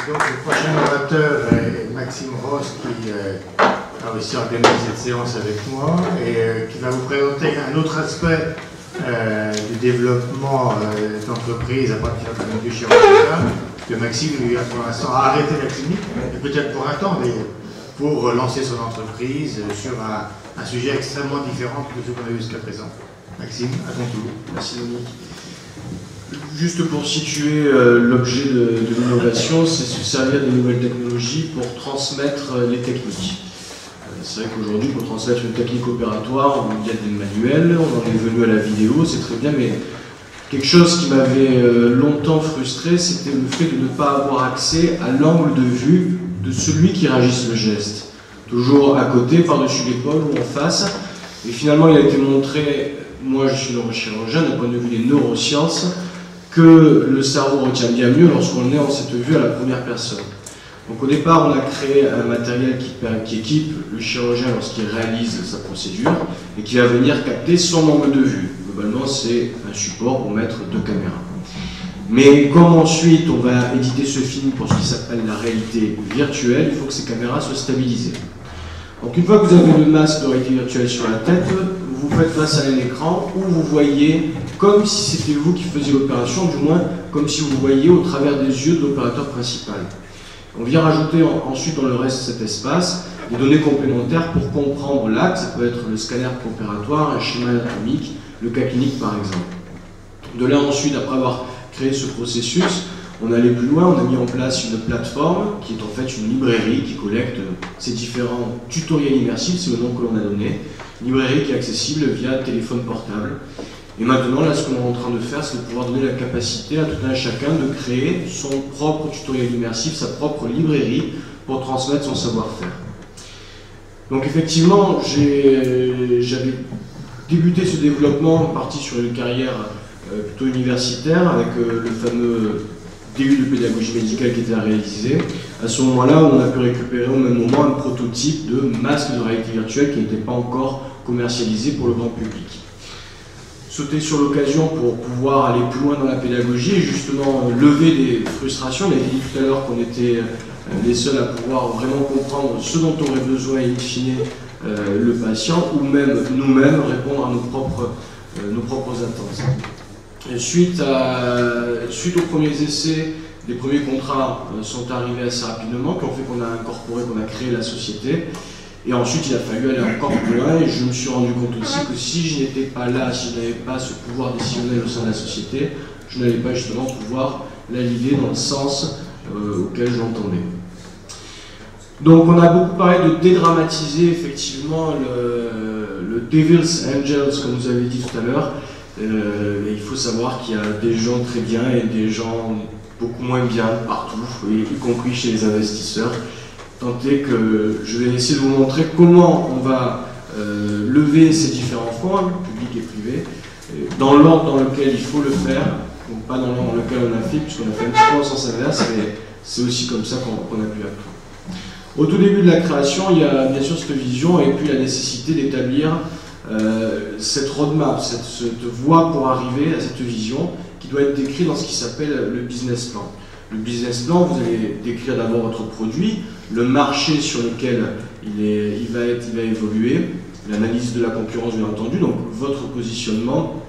Donc le prochain orateur est Maxime Ross qui a aussi organisé cette séance avec moi et qui va vous présenter un autre aspect du développement d'entreprise à partir d'un milieu chirurgical, que Maxime lui a pour l'instant arrêté la clinique, et peut-être pour un temps d'ailleurs, pour lancer son entreprise sur un sujet extrêmement différent de ce qu'on a vu jusqu'à présent. Maxime, à ton tour. Merci Dominique. Juste pour situer l'objet de l'innovation, c'est se servir des nouvelles technologies pour transmettre les techniques. C'est vrai qu'aujourd'hui, pour transmettre une technique opératoire, il y a des manuels, on en est venu à la vidéo, c'est très bien, mais quelque chose qui m'avait longtemps frustré, c'était le fait de ne pas avoir accès à l'angle de vue de celui qui réagisse le geste. Toujours à côté, par-dessus l'épaule ou en face. Et finalement, il a été montré, moi je suis neurochirurgien, d'un point de vue des neurosciences, que le cerveau retient bien mieux lorsqu'on est en cette vue à la première personne. Donc au départ, on a créé un matériel qui équipe le chirurgien lorsqu'il réalise sa procédure et qui va venir capter son angle de vue. Globalement, c'est un support pour mettre deux caméras. Mais comme ensuite on va éditer ce film pour ce qui s'appelle la réalité virtuelle, il faut que ces caméras soient stabilisées. Donc une fois que vous avez le masque de réalité virtuelle sur la tête, vous faites face à un écran où vous voyez comme si c'était vous qui faisiez l'opération, du moins comme si vous voyiez au travers des yeux de l'opérateur principal. On vient rajouter ensuite dans le reste de cet espace des données complémentaires pour comprendre l'acte. Ça peut être le scanner opératoire, un schéma anatomique, le cas clinique par exemple. De là ensuite, après avoir créé ce processus, on est allé plus loin, on a mis en place une plateforme qui est en fait une librairie qui collecte ces différents tutoriels immersifs, c'est le nom que l'on a donné. Une librairie qui est accessible via téléphone portable. Et maintenant, là, ce qu'on est en train de faire, c'est de pouvoir donner la capacité à tout un chacun de créer son propre tutoriel immersif, sa propre librairie pour transmettre son savoir-faire. Donc effectivement, j'avais débuté ce développement, parti sur une carrière plutôt universitaire, avec le fameux DU de pédagogie médicale qui était à réaliser. À ce moment-là, on a pu récupérer au même moment un prototype de masque de réalité virtuelle qui n'était pas encore commercialisé pour le grand public. Sauter sur l'occasion pour pouvoir aller plus loin dans la pédagogie et justement lever des frustrations. On a dit tout à l'heure qu'on était les seuls à pouvoir vraiment comprendre ce dont aurait besoin in fine le patient ou même nous-mêmes répondre à nos propres attentes. Et suite aux premiers essais, les premiers contrats sont arrivés assez rapidement, qui ont fait qu'on a incorporé, qu'on a créé la société. Et ensuite, il a fallu aller encore plus loin et je me suis rendu compte aussi que si je n'étais pas là, si je n'avais pas ce pouvoir décisionnel au sein de la société, je n'allais pas justement pouvoir la guider dans le sens auquel je l'entendais. Donc on a beaucoup parlé de dédramatiser effectivement le Devil's Angels, comme vous avez dit tout à l'heure. Il faut savoir qu'il y a des gens très bien et des gens beaucoup moins bien partout, y compris chez les investisseurs. Tant est que je vais essayer de vous montrer comment on va lever ces différents fonds, publics et privés, dans l'ordre dans lequel il faut le faire, donc pas dans l'ordre dans lequel on a fait, puisqu'on a fait un petit peu en sens inverse, mais c'est aussi comme ça qu'on a pu apprendre. Au tout début de la création, il y a bien sûr cette vision et puis la nécessité d'établir cette roadmap, cette voie pour arriver à cette vision qui doit être décrite dans ce qui s'appelle le business plan. Le business plan, vous allez décrire d'abord votre produit, le marché sur lequel il va évoluer, l'analyse de la concurrence bien entendu, donc votre positionnement,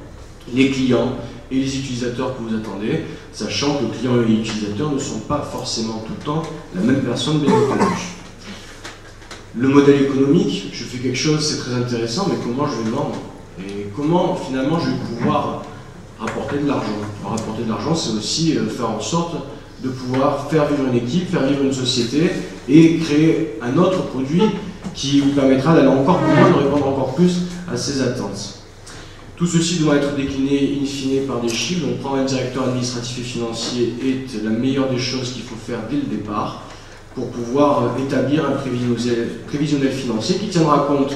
les clients et les utilisateurs que vous attendez, sachant que le client et l'utilisateur ne sont pas forcément tout le temps la même personne bien entendu. Le modèle économique, je fais quelque chose, c'est très intéressant, mais comment je vais le vendre? Et comment finalement je vais pouvoir rapporter de l'argent? Rapporter de l'argent, c'est aussi faire en sorte de pouvoir faire vivre une équipe, faire vivre une société et créer un autre produit qui vous permettra d'aller encore plus loin, de répondre encore plus à ces attentes. Tout ceci doit être décliné in fine par des chiffres, donc prendre un directeur administratif et financier est la meilleure des choses qu'il faut faire dès le départ pour pouvoir établir un prévisionnel financier qui tiendra compte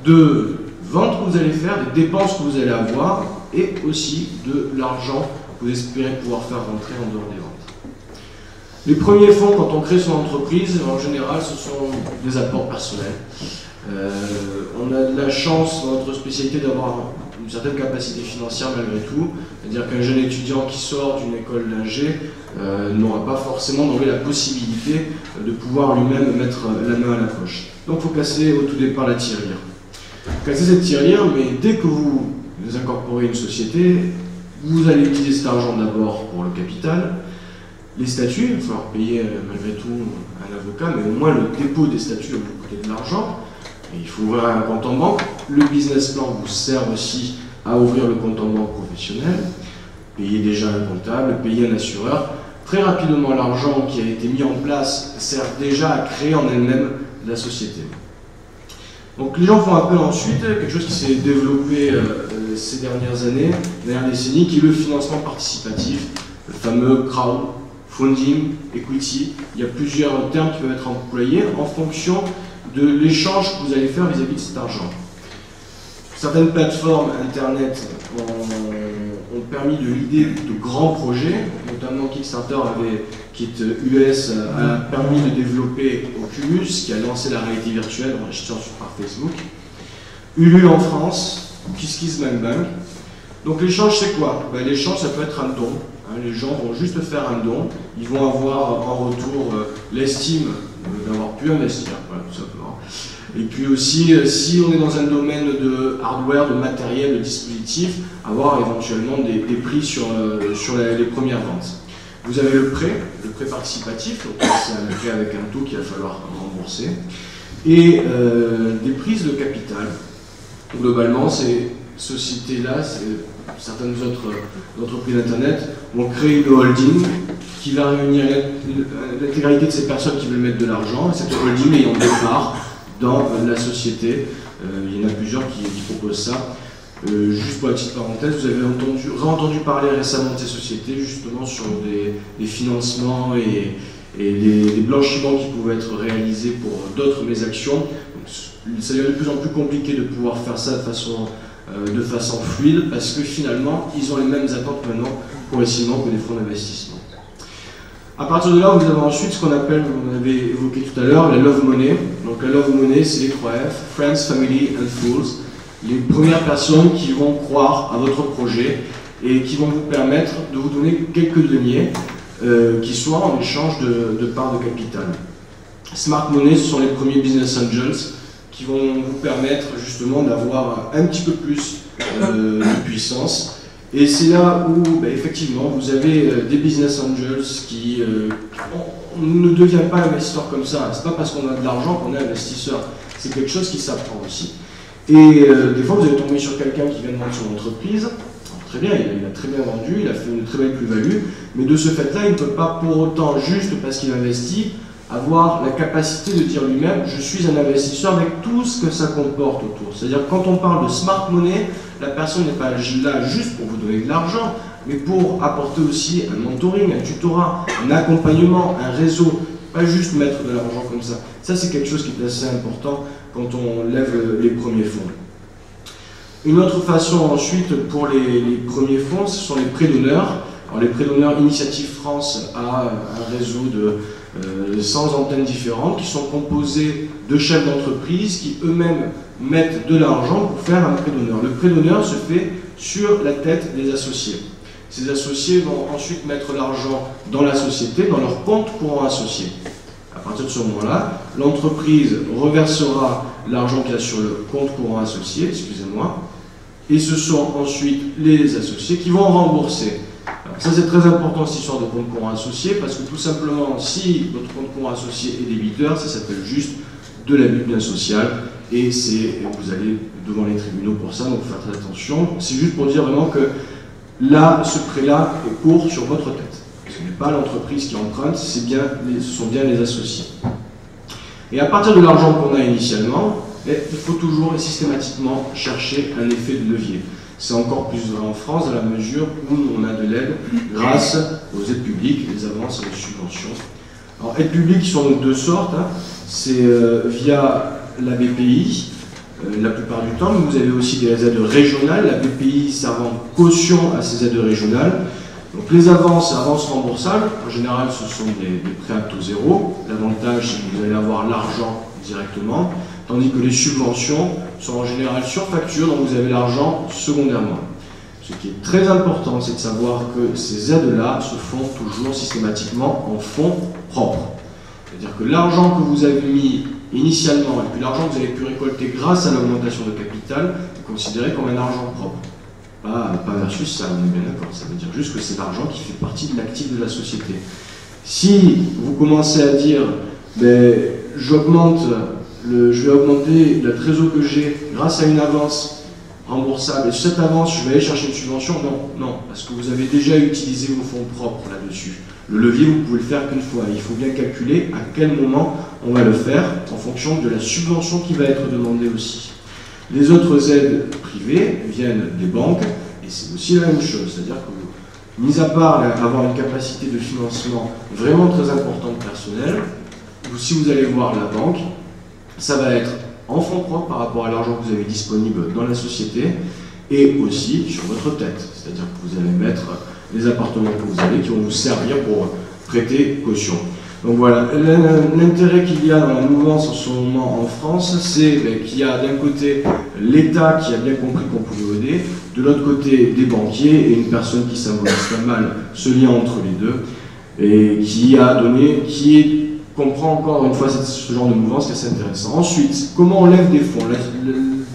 de ventes que vous allez faire, des dépenses que vous allez avoir et aussi de l'argent que vous espérez pouvoir faire rentrer en dehors des ventes. Les premiers fonds, quand on crée son entreprise, en général, ce sont des apports personnels. On a de la chance dans notre spécialité d'avoir une une certaine capacité financière malgré tout. C'est-à-dire qu'un jeune étudiant qui sort d'une école d'ingé n'aura pas forcément la possibilité de pouvoir lui-même mettre la main à la poche. Donc il faut casser au tout départ la tirelire. Casser cette tirelire, mais dès que vous incorporez une société, vous allez utiliser cet argent d'abord pour le capital. Les statuts, il va falloir payer malgré tout un avocat, mais au moins le dépôt des statuts va vous coûter de l'argent. Il faut ouvrir un compte en banque. Le business plan vous sert aussi à ouvrir le compte en banque professionnel. Payer déjà un comptable, payer un assureur. Très rapidement, l'argent qui a été mis en place sert déjà à créer en elle-même la société. Donc les gens font appel ensuite à quelque chose qui s'est développé ces dernières années, dernières décennies, qui est le financement participatif, le fameux crowdfunding, equity. Il y a plusieurs termes qui peuvent être employés en fonction de l'échange que vous allez faire vis-à-vis de cet argent. Certaines plateformes internet ont permis de l'idée de grands projets, notamment Kickstarter qui est US, a permis de développer Oculus, qui a lancé la réalité virtuelle en achetant par Facebook. Ulu en France, KissKissBankBank. Donc l'échange c'est quoi? L'échange ça peut être un don. Les gens vont juste faire un don, ils vont avoir en retour l'estime d'avoir pu investir, voilà, tout simplement. Et puis aussi, si on est dans un domaine de hardware, de matériel, de dispositifs, avoir éventuellement des prix sur les premières ventes. Vous avez le prêt participatif, donc c'est un prêt avec un taux qu'il va falloir rembourser, et des prises de capital. Globalement, ces sociétés-là, certaines autres entreprises Internet vont créer une holding qui va réunir l'intégralité de ces personnes qui veulent mettre de l'argent, et cette holding ayant des parts dans la société. Il y en a plusieurs qui proposent ça. Juste pour la petite parenthèse, vous avez entendu parler récemment de ces sociétés, justement sur des financements et des blanchiments qui pouvaient être réalisés pour d'autres mésactions. Donc, ça devient de plus en plus compliqué de pouvoir faire ça de façon fluide, parce que finalement, ils ont les mêmes attentes maintenant progressivement que les fonds d'investissement. À partir de là, vous avez ensuite ce qu'on appelle, vous l'avez évoqué tout à l'heure, la love money. Donc la love money, c'est les 3 F, Friends, Family and Fools. Les premières personnes qui vont croire à votre projet et qui vont vous permettre de vous donner quelques deniers qui soient en échange de parts de capital. Smart money, ce sont les premiers business angels qui vont vous permettre justement d'avoir un petit peu plus de puissance. Et c'est là où, effectivement, vous avez des business angels qui on ne devient pas investisseur comme ça. C'est pas parce qu'on a de l'argent qu'on est investisseur. C'est quelque chose qui s'apprend aussi. Et des fois, vous allez tomber sur quelqu'un qui vient de vendre son entreprise. Alors, très bien, il a très bien vendu, il a fait une très belle plus-value. Mais de ce fait-là, il ne peut pas pour autant, juste parce qu'il investit, avoir la capacité de dire lui-même « je suis un investisseur » avec tout ce que ça comporte autour. C'est-à-dire quand on parle de smart money, la personne n'est pas là juste pour vous donner de l'argent, mais pour apporter aussi un mentoring, un tutorat, un accompagnement, un réseau, pas juste mettre de l'argent comme ça. Ça, c'est quelque chose qui est assez important quand on lève les premiers fonds. Une autre façon ensuite pour les premiers fonds, ce sont les prêts d'honneur. Alors les prêts d'honneur, Initiative France a un réseau de 100 antennes différentes qui sont composées de chefs d'entreprise qui eux-mêmes mettent de l'argent pour faire un prêt d'honneur. Le prêt d'honneur se fait sur la tête des associés. Ces associés vont ensuite mettre l'argent dans la société, dans leur compte courant associé. À partir de ce moment-là, l'entreprise reversera l'argent qu'il y a sur le compte courant associé, excusez-moi, et ce sont ensuite les associés qui vont rembourser. Alors ça c'est très important cette histoire de compte courant associé, parce que tout simplement, si votre compte courant associé est débiteur, ça s'appelle juste de l'abus de bien social, et vous allez devant les tribunaux pour ça, donc faire très attention. C'est juste pour dire vraiment que là, ce prêt-là est court sur votre tête. Ce n'est pas l'entreprise qui emprunte, ce sont bien les associés. Et à partir de l'argent qu'on a initialement, il faut toujours et systématiquement chercher un effet de levier. C'est encore plus vrai en France, dans la mesure où on a de l'aide grâce aux aides publiques, les avances et les subventions. Alors, aides publiques sont de deux sortes. C'est via la BPI, la plupart du temps, mais vous avez aussi des aides régionales, la BPI servant caution à ces aides régionales. Donc les avances remboursables, en général ce sont des prêts à taux zéro. L'avantage c'est que vous allez avoir l'argent directement, tandis que les subventions sont en général sur facture, donc vous avez l'argent secondairement. Ce qui est très important, c'est de savoir que ces aides-là se font toujours systématiquement en fonds propres. C'est-à-dire que l'argent que vous avez mis initialement et puis l'argent que vous avez pu récolter grâce à l'augmentation de capital est considéré comme un argent propre. Pas versus ça, on est bien d'accord. Ça veut dire juste que c'est l'argent qui fait partie de l'actif de la société. Si vous commencez à dire ben, je vais augmenter la trésorerie que j'ai grâce à une avance remboursable, et sur cette avance, je vais aller chercher une subvention, non, parce que vous avez déjà utilisé vos fonds propres là-dessus. Le levier, vous pouvez le faire qu'une fois. Il faut bien calculer à quel moment on va le faire en fonction de la subvention qui va être demandée aussi. Les autres aides privées viennent des banques, et c'est aussi la même chose, c'est-à-dire que, mis à part avoir une capacité de financement vraiment très importante personnelle, si vous allez voir la banque, ça va être en fonds propres par rapport à l'argent que vous avez disponible dans la société, et aussi sur votre tête, c'est-à-dire que vous allez mettre les appartements que vous avez qui vont vous servir pour prêter caution. Donc voilà, l'intérêt qu'il y a dans la mouvance en ce moment en France, c'est qu'il y a d'un côté l'État qui a bien compris qu'on pouvait aider, de l'autre côté des banquiers et une personne qui symbolise pas mal ce lien entre les deux, et qui comprend encore une fois ce genre de mouvance qui est assez intéressant. Ensuite, comment on lève des fonds?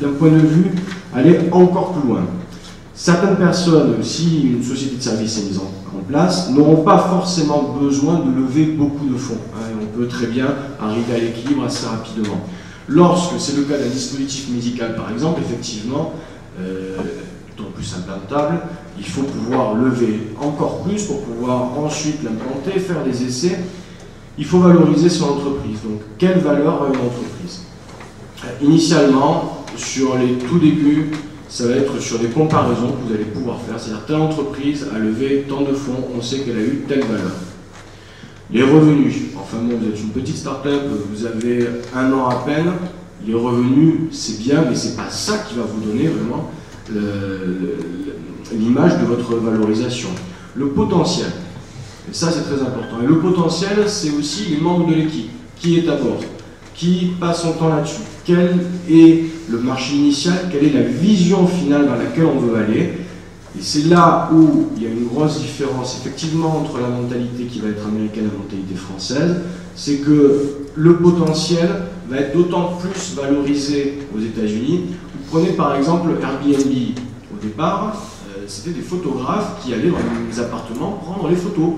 D'un point de vue, aller encore plus loin. Certaines personnes, si une société de service est mise en place, n'auront pas forcément besoin de lever beaucoup de fonds. On peut très bien arriver à l'équilibre assez rapidement. Lorsque c'est le cas d'un dispositif médical, par exemple, effectivement, d'autant plus implantable, il faut pouvoir lever encore plus pour pouvoir ensuite l'implanter, faire des essais. Il faut valoriser son entreprise. Donc, quelle valeur a une entreprise? Initialement, sur les tout débuts, ça va être sur des comparaisons que vous allez pouvoir faire. C'est-à-dire, telle entreprise a levé tant de fonds, on sait qu'elle a eu telle valeur. Les revenus, enfin bon, vous êtes une petite start-up, vous avez 1 an à peine, les revenus, c'est bien, mais c'est pas ça qui va vous donner vraiment l'image de votre valorisation. Le potentiel, et ça c'est très important. Et le potentiel, c'est aussi les membres de l'équipe. Qui est à bord? Qui passe son temps là-dessus? Quel est le marché initial? Quelle est la vision finale dans laquelle on veut aller? Et c'est là où il y a une grosse différence effectivement entre la mentalité qui va être américaine et la mentalité française. C'est que le potentiel va être d'autant plus valorisé aux États-Unis. Vous prenez par exemple Airbnb. Au départ, c'était des photographes qui allaient dans les appartements prendre les photos.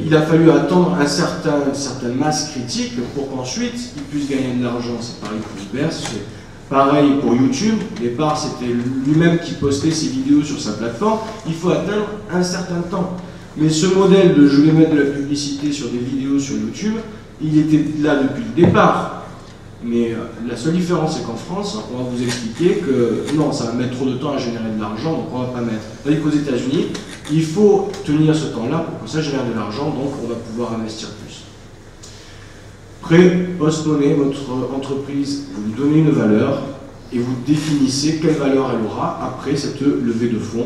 Il a fallu attendre une certaine masse critique pour qu'ensuite ils puissent gagner de l'argent. C'est pareil pour Uber, c'est pareil pour YouTube. Au départ, c'était lui-même qui postait ses vidéos sur sa plateforme. Il faut atteindre un certain temps. Mais ce modèle de je vais mettre de la publicité sur des vidéos sur YouTube, il était là depuis le départ. Mais la seule différence, c'est qu'en France, on va vous expliquer que non, ça va mettre trop de temps à générer de l'argent, donc on ne va pas mettre. Tandis qu'aux États-Unis, il faut tenir ce temps-là pour que ça génère de l'argent, donc on va pouvoir investir plus. Prêt, post-monnaie, votre entreprise, vous lui donnez une valeur et vous définissez quelle valeur elle aura après cette levée de fonds.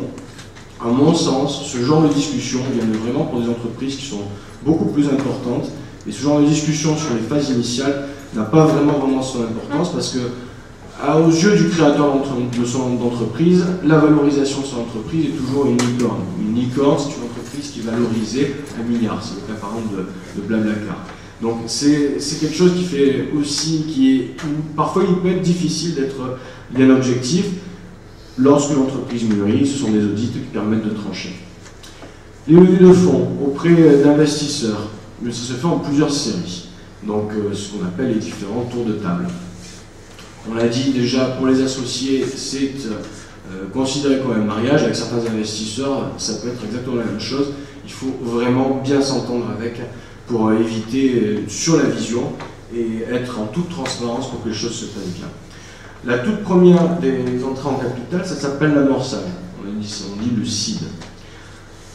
À mon sens, ce genre de discussion vient vraiment pour des entreprises qui sont beaucoup plus importantes. Et ce genre de discussion sur les phases initiales n'a pas vraiment son importance parce que, aux yeux du créateur de son entreprise, la valorisation de son entreprise est toujours une licorne. Une licorne, c'est une entreprise qui est valorisée à 1 milliard. C'est le cas par exemple de Blablacar. Donc c'est quelque chose qui fait aussi, parfois il peut être difficile d'être bien objectif. Lorsque l'entreprise mûrit, ce sont des audits qui permettent de trancher. Les levées de fonds auprès d'investisseurs, mais ça se fait en plusieurs séries. Donc ce qu'on appelle les différents tours de table. On l'a dit déjà, pour les associés, c'est considéré comme un mariage. Avec certains investisseurs, ça peut être exactement la même chose. Il faut vraiment bien s'entendre avec pour éviter sur la vision et être en toute transparence pour que les choses se passent bien. La toute première des entrées en capital, ça s'appelle l'amorçage. On dit le seed.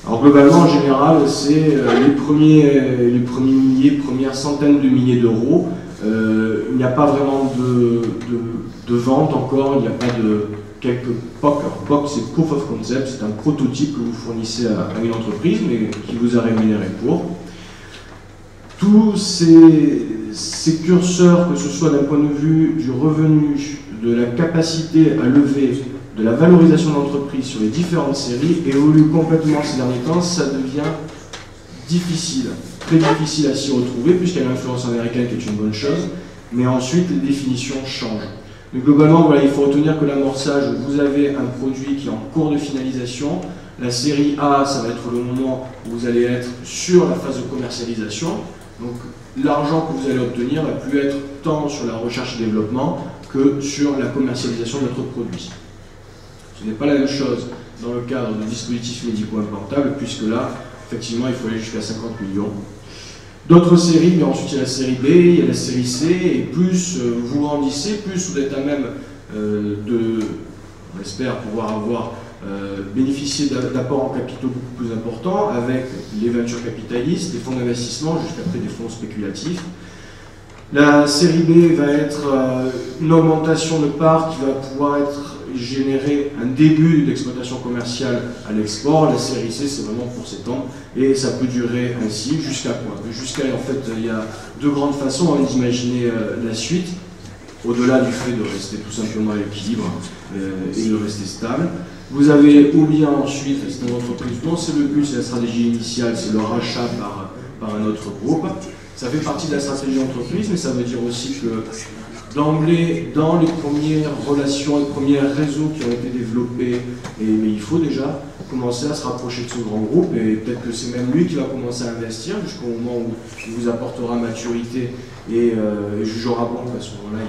Alors globalement, en général, c'est les premiers milliers, premières centaines de milliers d'euros. Il n'y a pas vraiment de vente encore, il n'y a pas de quelques POC. Alors POC, c'est Proof of Concept, c'est un prototype que vous fournissez à une entreprise, mais qui vous a rémunéré pour. Tous ces ces curseurs, que ce soit d'un point de vue du revenu, de la capacité à lever, de la valorisation de l'entreprise sur les différentes séries, évoluent complètement ces derniers temps. Ça devient difficile, très difficile à s'y retrouver, puisqu'il y a l'influence américaine qui est une bonne chose, mais ensuite les définitions changent. Mais globalement, voilà, il faut retenir que l'amorçage, vous avez un produit qui est en cours de finalisation. La série A, ça va être le moment où vous allez être sur la phase de commercialisation. Donc l'argent que vous allez obtenir va plus être tant sur la recherche et développement que sur la commercialisation de votre produit. Ce n'est pas la même chose dans le cadre de dispositifs médicaux implantables, puisque là, effectivement, il faut aller jusqu'à 50 millions. D'autres séries, mais ensuite il y a la série B, il y a la série C, et plus vous grandissez, plus vous êtes à même on espère pouvoir avoir bénéficié d'apports en capitaux beaucoup plus importants, avec les ventures capitalistes, les fonds d'investissement, jusqu'après des fonds spéculatifs. La série B va être une augmentation de parts qui va pouvoir générer un début d'exploitation commerciale à l'export. La série C, c'est vraiment pour s'étendre, et ça peut durer ainsi jusqu'à quoi? Jusqu'à, en fait, il y a deux grandes façons d'imaginer la suite, au-delà du fait de rester tout simplement à l'équilibre et de rester stable. Vous avez ou bien ensuite, c'est une entreprise dont c'est le but, c'est la stratégie initiale, c'est le rachat par un autre groupe. Ça fait partie de la stratégie d'entreprise, mais ça veut dire aussi que d'emblée, dans les premières relations, les premiers réseaux qui ont été développés, mais il faut déjà commencer à se rapprocher de ce grand groupe, et peut-être que c'est même lui qui va commencer à investir jusqu'au moment où il vous apportera maturité et jugera bon qu'à ce moment-là,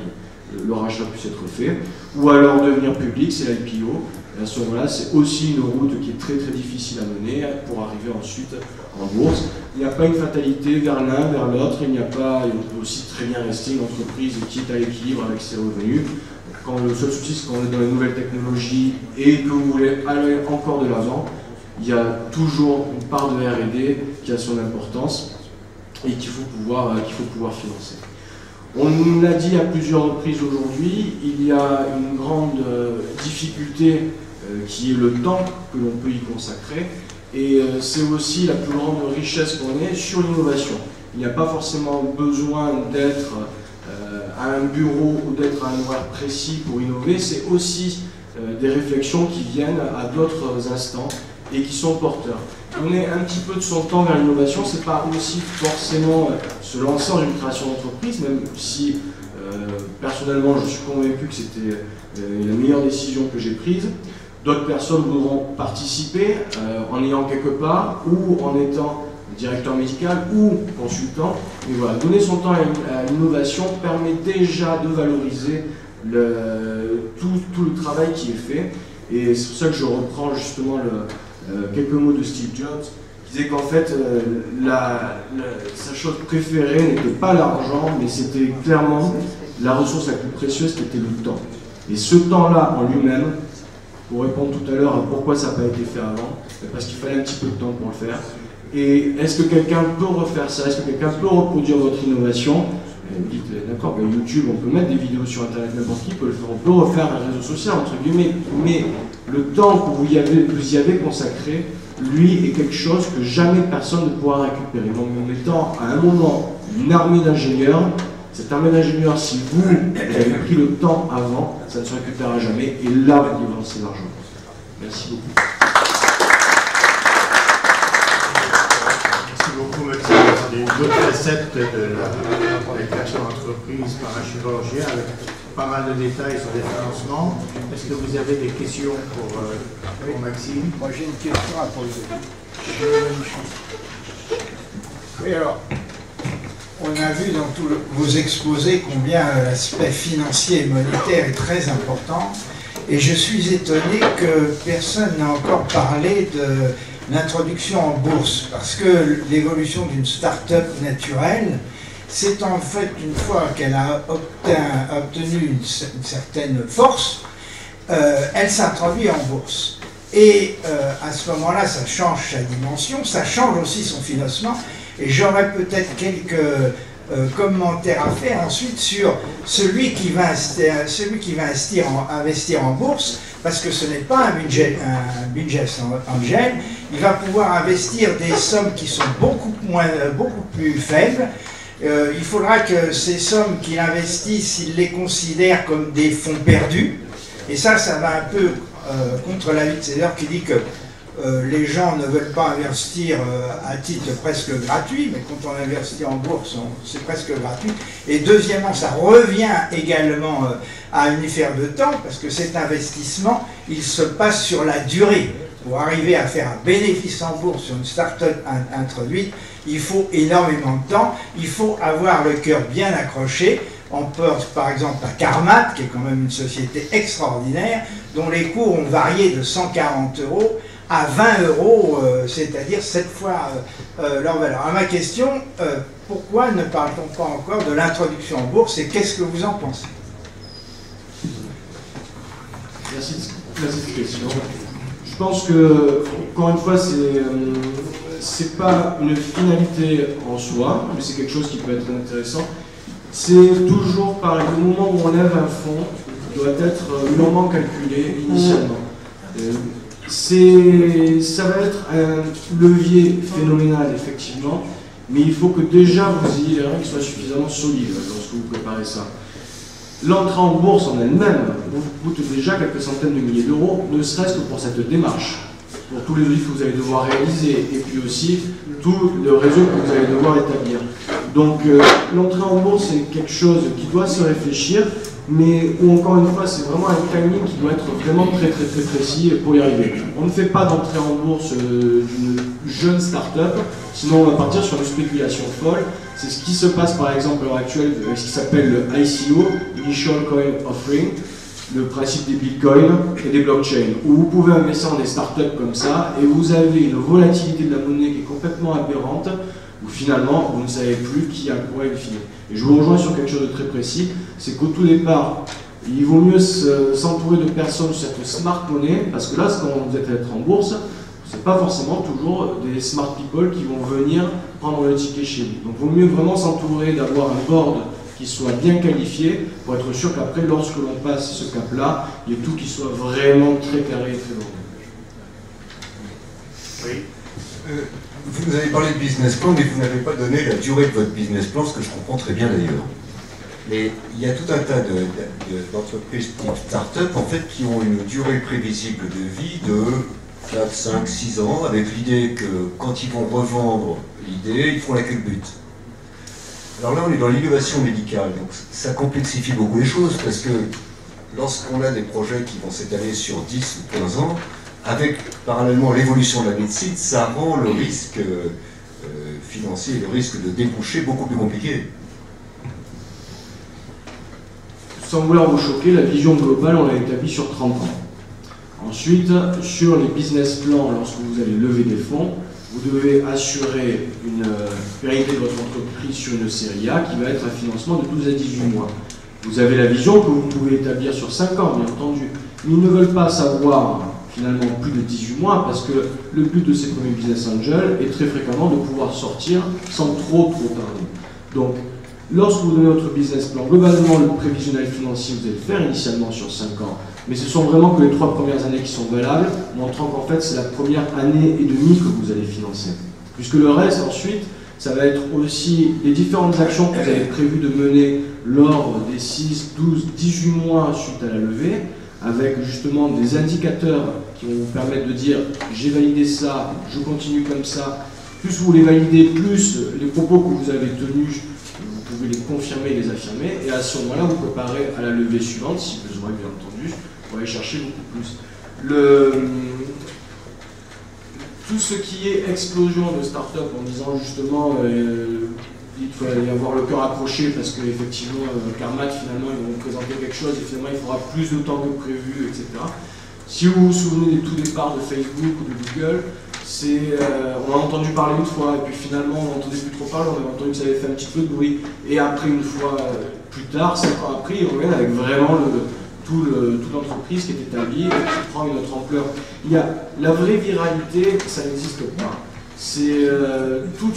le rachat puisse être fait, ou alors devenir public, c'est l'IPO. Et à ce moment-là, c'est aussi une route qui est très très difficile à mener pour arriver ensuite en bourse. Il n'y a pas une fatalité vers l'un, vers l'autre, il peut aussi très bien rester une entreprise qui est à l'équilibre avec ses revenus. Quand le seul souci, c'est quand on est dans les nouvelles technologies et que vous voulez aller encore de l'avant, il y a toujours une part de R&D qui a son importance et qu'il faut pouvoir financer. On l'a dit à plusieurs reprises aujourd'hui, il y a une grande difficulté qui est le temps que l'on peut y consacrer, et c'est aussi la plus grande richesse qu'on ait sur l'innovation. Il n'y a pas forcément besoin d'être à un bureau ou d'être à un horaire précis pour innover, c'est aussi des réflexions qui viennent à d'autres instants et qui sont porteurs. Donner un petit peu de son temps vers l'innovation, c'est pas aussi forcément se lancer dans une création d'entreprise, même si personnellement je suis convaincu que c'était la meilleure décision que j'ai prise. D'autres personnes voudront participer en ayant quelque part, ou en étant directeur médical ou consultant. Mais voilà, donner son temps à l'innovation permet déjà de valoriser tout le travail qui est fait. Et c'est pour ça que je reprends justement quelques mots de Steve Jobs, qui disait qu'en fait, sa chose préférée n'était pas l'argent, mais c'était clairement la ressource la plus précieuse qui était le temps. Et ce temps-là en lui-même, pour répondre tout à l'heure à pourquoi ça n'a pas été fait avant, parce qu'il fallait un petit peu de temps pour le faire. Et est-ce que quelqu'un peut refaire ça? Est-ce que quelqu'un peut reproduire votre innovation? Et vous dites, d'accord, ben YouTube, on peut mettre des vidéos sur Internet, n'importe qui peut le faire. On peut refaire un réseau social, entre guillemets, mais le temps que vous y avez consacré, lui, est quelque chose que jamais personne ne pourra récupérer. Donc, en mettant à un moment une armée d'ingénieurs, cette armée d'ingénieurs, si vous avez pris le temps avant, ça ne se récupérera jamais, et là, vous devez lancer l'argent. Merci beaucoup. Merci beaucoup, Maxime. C'est une autre facette de la création d'entreprise par un chirurgien, avec pas mal de détails sur les financements. Est-ce que vous avez des questions pour Maxime? Moi, j'ai une question à poser. Oui, alors, on a vu dans tous vos exposés combien l'aspect financier et monétaire est très important. Et je suis étonné que personne n'a encore parlé de l'introduction en bourse. Parce que l'évolution d'une start-up naturelle, c'est en fait une fois qu'elle a obtenu une certaine force, elle s'introduit en bourse. Et à ce moment-là, ça change sa dimension, ça change aussi son financement. Et j'aurais peut-être quelques commentaires à faire ensuite sur celui qui va investir en bourse, parce que ce n'est pas un business angel, il va pouvoir investir des sommes qui sont beaucoup plus faibles, il faudra que ces sommes qu'il investisse, il les considère comme des fonds perdus. Et ça va un peu contre l'avis de César qui dit que les gens ne veulent pas investir à titre presque gratuit, mais quand on investit en bourse, c'est presque gratuit. Et deuxièmement, ça revient également à une affaire de temps, parce que cet investissement, il se passe sur la durée. Pour arriver à faire un bénéfice en bourse sur une start-up introduite, il faut énormément de temps, il faut avoir le cœur bien accroché. On pense par exemple à Carmat, qui est quand même une société extraordinaire, dont les cours ont varié de 140 € à 20 €, c'est-à-dire 7 fois leur valeur. Alors ma question, pourquoi ne parle-t-on pas encore de l'introduction en bourse et qu'est-ce que vous en pensez? Merci de cette question. Je pense que, encore une fois, c'est pas une finalité en soi, mais c'est quelque chose qui peut être intéressant. C'est toujours pareil, le moment où on lève un fonds doit être mûrement calculé initialement. Ça va être un levier phénoménal, effectivement, mais il faut que déjà vous ayez les règles qui soient suffisamment solides lorsque vous préparez ça. L'entrée en bourse en elle-même vous coûte déjà quelques centaines de milliers d'euros, ne serait-ce que pour cette démarche, pour tous les audits que vous allez devoir réaliser, et puis aussi tout le réseau que vous allez devoir établir. Donc l'entrée en bourse, c'est quelque chose qui doit se réfléchir, mais où encore une fois, c'est vraiment un timing qui doit être vraiment très précis pour y arriver. On ne fait pas d'entrée en bourse d'une jeune start-up, sinon on va partir sur une spéculation folle. C'est ce qui se passe par exemple à l'heure actuelle avec ce qui s'appelle le ICO, Initial Coin Offering, le principe des bitcoins et des blockchains, où vous pouvez investir dans des startups comme ça et vous avez une volatilité de la monnaie qui est complètement aberrante, où finalement vous ne savez plus qui a quoi in fine. Et je vous rejoins sur quelque chose de très précis, c'est qu'au tout départ, il vaut mieux s'entourer de personnes sur cette smart money, parce que là, quand vous êtes en bourse, c'est pas forcément toujours des smart people qui vont venir prendre le ticket chez vous. Donc il vaut mieux vraiment s'entourer d'avoir un board qui soit bien qualifié pour être sûr qu'après, lorsque l'on passe ce cap-là, il y ait tout qui soit vraiment très carré et très long. Oui. Vous avez parlé de business plan, mais vous n'avez pas donné la durée de votre business plan, ce que je comprends très bien d'ailleurs. Mais il y a tout un tas d'entreprises type start-up en fait, qui ont une durée prévisible de vie de 4, 5, 6 ans, avec l'idée que quand ils vont revendre l'idée, ils feront la culbute. Alors là, on est dans l'innovation médicale, donc ça complexifie beaucoup les choses, parce que lorsqu'on a des projets qui vont s'étaler sur 10 ou 15 ans, avec parallèlement l'évolution de la médecine, ça rend le risque financier et le risque de déboucher beaucoup plus compliqué. Sans vouloir vous choquer, la vision globale, on l'a établie sur 30 ans. Ensuite, sur les business plans, lorsque vous allez lever des fonds, vous devez assurer une pérennité de votre entreprise sur une série A qui va être un financement de 12 à 18 mois. Vous avez la vision que vous pouvez établir sur 5 ans, bien entendu. Mais ils ne veulent pas savoir finalement plus de 18 mois parce que le but de ces premiers business angels est très fréquemment de pouvoir sortir sans trop tarder. Donc, lorsque vous donnez votre business plan, globalement, le prévisionnel financier, vous allez le faire initialement sur 5 ans. Mais ce sont vraiment que les 3 premières années qui sont valables, montrant qu'en fait, c'est la première année et demie que vous allez financer. Puisque le reste, ensuite, ça va être aussi les différentes actions que vous avez prévu de mener lors des 6, 12, 18 mois suite à la levée, avec justement des indicateurs qui vont vous permettre de dire « j'ai validé ça, je continue comme ça ». Plus vous les validez, plus les propos que vous avez tenus, vous pouvez les confirmer et les affirmer. Et à ce moment-là, vous préparez à la levée suivante, si besoin bien entendu, pour aller chercher beaucoup plus. Tout ce qui est explosion de start-up en disant justement il faut y avoir le cœur accroché parce qu'effectivement Carmat finalement ils vont vous présenter quelque chose et finalement il faudra plus de temps que prévu, etc. Si vous vous souvenez des tout départs de Facebook ou de Google, on a entendu parler une fois et puis finalement on n'entendait plus trop parler, on avait entendu que ça avait fait un petit peu de bruit et après une fois plus tard, 5 ans après, ils reviennent avec vraiment toute l'entreprise qui est établie et qui prend une autre ampleur. La vraie viralité, ça n'existe pas.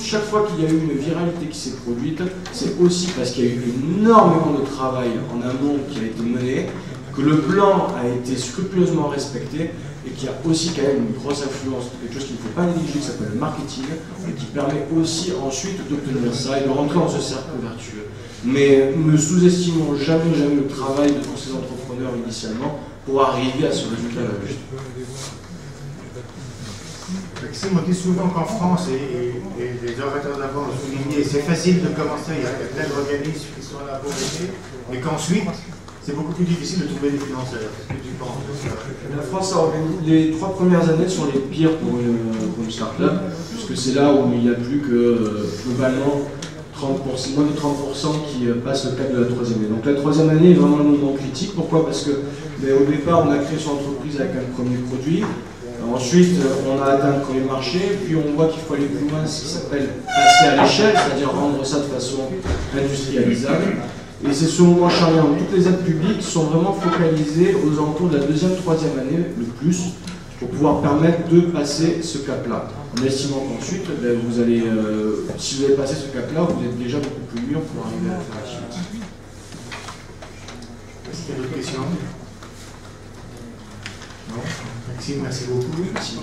Chaque fois qu'il y a eu une viralité qui s'est produite, c'est aussi parce qu'il y a eu énormément de travail en amont qui a été mené que le plan a été scrupuleusement respecté et qu'il y a aussi quand même une grosse influence, quelque chose qu'il ne faut pas négliger, qui s'appelle le marketing, et qui permet aussi ensuite d'obtenir ça et de rentrer dans ce cercle vertueux. Mais ne sous-estimons jamais le travail de tous ces entrepreneurs initialement pour arriver à ce résultat-là. Maxime, on dit souvent qu'en France, et les orateurs d'avant ont souligné, c'est facile de commencer, il y a plein d'organismes qui sont là pour aider, mais qu'ensuite, c'est beaucoup plus difficile de trouver des financeurs. Qu'est-ce que tu penses de ça? La France a organisé, les 3 premières années sont les pires pour une start-up, puisque c'est là où il n'y a plus que globalement moins de 30% qui passent le cap de la 3e année. Donc la 3e année est vraiment le moment critique. Pourquoi? Parce que au départ, on a créé son entreprise avec un premier produit. Ensuite, on a atteint le premier marché, puis on voit qu'il faut aller plus loin, ce qui s'appelle passer à l'échelle, c'est-à-dire vendre ça de façon industrialisable. Et c'est ce moment charnière où toutes les aides publiques sont vraiment focalisées aux alentours de la 2e, 3e année, le plus, pour pouvoir permettre de passer ce cap-là. En estimant qu'ensuite, vous allez, si vous avez passé ce cap-là, vous êtes déjà beaucoup plus mûr pour arriver à faire la suite. Est-ce qu'il y a d'autres questions? Non. Maxime, merci beaucoup. Merci.